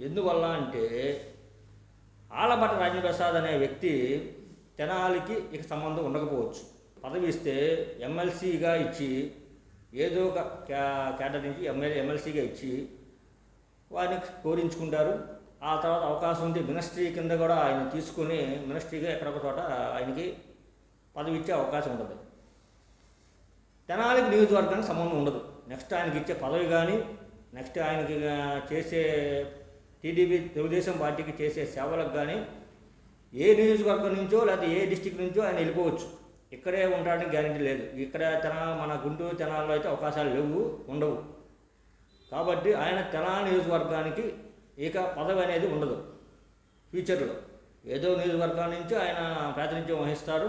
ఎందువల్ల అంటే ఆలపాటి రాజప్రసాద్ అనే వ్యక్తి తెనాలికి ఇక సంబంధం ఉండకపోవచ్చు. పదవి ఇస్తే ఎమ్మెల్సీగా ఇచ్చి ఏదో ఒక కేడర్ నుంచి ఎమ్మెల్సీగా ఇచ్చి వారిని కోరించుకుంటారు. ఆ తర్వాత అవకాశం ఉంటే మినిస్ట్రీ కింద కూడా ఆయన తీసుకుని మినిస్ట్రీగా ఎక్కడొక చోట ఆయనకి పదవి ఇచ్చే అవకాశం ఉండదు. తెనాలికి నియోజకవర్గానికి సంబంధం ఉండదు. నెక్స్ట్ ఆయనకి ఇచ్చే పదవి కానీ నెక్స్ట్ ఆయనకి చేసే టీడీపీ తెలుగుదేశం పార్టీకి చేసే సేవలకు కానీ ఏ నియోజకవర్గం నుంచో లేకపోతే ఏ డిస్టిక్ నుంచో ఆయన వెళ్ళిపోవచ్చు. ఇక్కడే ఉండడానికి గ్యారెంటీ లేదు. ఇక్కడ మన గుంటూరు తెనాల్లో అయితే అవకాశాలు లేవు, ఉండవు. కాబట్టి ఆయన తెనాలి నియోజకవర్గానికి ఇక పదవి అనేది ఉండదు ఫ్యూచర్లో. ఏదో నియోజకవర్గాల నుంచి ఆయన ప్రాతినిధ్యం వహిస్తారు.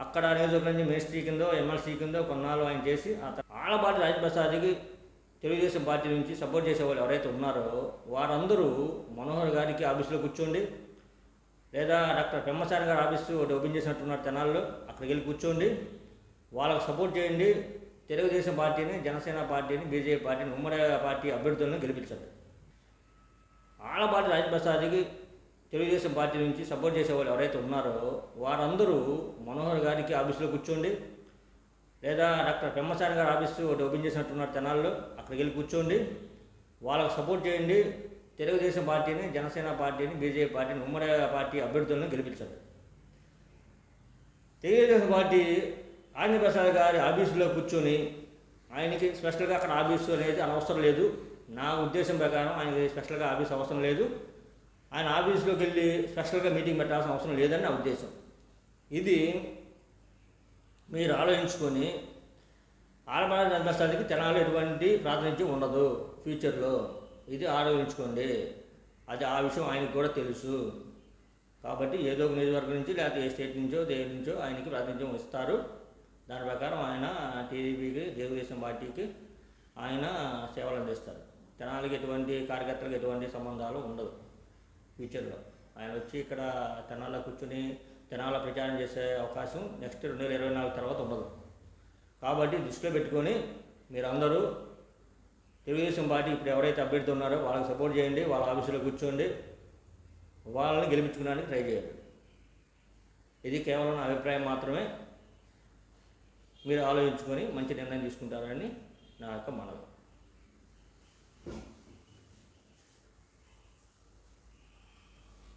అక్కడ నియోజకవర్గం నుంచి మినిస్ట్రీ కిందో ఎమ్మెల్సీ కిందో కొన్నాళ్ళు ఆయన చేసి ఆలపాటి రాజప్రసాద్కి తెలుగుదేశం పార్టీ నుంచి సపోర్ట్ చేసేవాళ్ళు ఎవరైతే ఉన్నారో వారందరూ మనోహర్ గారికి ఆఫీసులో కూర్చోండి, లేదా డాక్టర్ పెమ్మసాని గారు ఆఫీసు ఒకటి ఓపెన్ చేసినట్టున్నారు తెనాల్లో, అక్కడికి వెళ్ళి కూర్చోండి, వాళ్ళకు సపోర్ట్ చేయండి. తెలుగుదేశం పార్టీని, జనసేన పార్టీని, బీజేపీ పార్టీని, ఉమ్మడి పార్టీ అభ్యర్థులను గెలిపించండి. ఆలపాటి రాజప్రసాద్కి తెలుగుదేశం పార్టీ నుంచి సపోర్ట్ చేసేవాళ్ళు ఎవరైతే ఉన్నారో వారందరూ మనోహర్ గారికి ఆఫీసులో కూర్చోండి, లేదా డాక్టర్ పెమ్మసాని గారు ఆఫీసు ఒకటి ఓపెన్ చేసినట్టున్నారు తెనాల్లో, అక్కడికి వెళ్ళి కూర్చోండి, వాళ్ళకు సపోర్ట్ చేయండి. తెలుగుదేశం పార్టీని, జనసేన పార్టీని, బీజేపీ పార్టీని, ఉమ్మడి పార్టీ అభ్యర్థులను గెలిపించండి. తెలుగుదేశం పార్టీ రాజప్రసాద్ గారి ఆఫీసులో కూర్చొని ఆయనకి స్పెషల్గా అక్కడ ఆఫీసు అనేది అనవసరం లేదు. నా ఉద్దేశం ప్రకారం ఆయనకి స్పెషల్గా ఆఫీస్ అవసరం లేదు. ఆయన ఆఫీసులోకి వెళ్ళి స్పెషల్గా మీటింగ్ పెట్టాల్సిన అవసరం లేదని నా ఉద్దేశం. ఇది మీరు ఆలోచించుకొని ఆలపాటి రాజప్రసాద్కి తెనాలి ఎటువంటి ప్రాతినిధ్యం ఉండదు ఫ్యూచర్లో. ఇది ఆలోచించుకోండి. అది ఆ విషయం ఆయనకు కూడా తెలుసు. కాబట్టి ఏదో ఒక నియోజకవర్గం నుంచి లేకపోతే ఏ స్టేట్ నుంచో దేని నుంచో ఆయనకి ప్రాతినిధ్యం ఇస్తారు. దాని ప్రకారం ఆయన టీడీపీకి, తెలుగుదేశం పార్టీకి ఆయన సేవలు అందిస్తారు. తెనాలికి ఎటువంటి కార్యకర్తలకు ఎటువంటి సంబంధాలు ఉండవు ఫ్యూచర్లో. ఆయన వచ్చి ఇక్కడ తెనాల్లో కూర్చొని తెనాల్లో ప్రచారం చేసే అవకాశం నెక్స్ట్ 2024 తర్వాత ఉండదు. కాబట్టి దృష్టిలో పెట్టుకొని మీరందరూ తెలుగుదేశం పార్టీ ఇప్పుడు ఎవరైతే అభ్యర్థి ఉన్నారో వాళ్ళకి సపోర్ట్ చేయండి, వాళ్ళ ఆఫీసులో కూర్చోండి, వాళ్ళని గెలిపించుకోవడానికి ట్రై చేయండి. ఇది కేవలం నా అభిప్రాయం మాత్రమే. మీరు ఆలోచించుకొని మంచి నిర్ణయం తీసుకుంటారని నా యొక్క మనవి.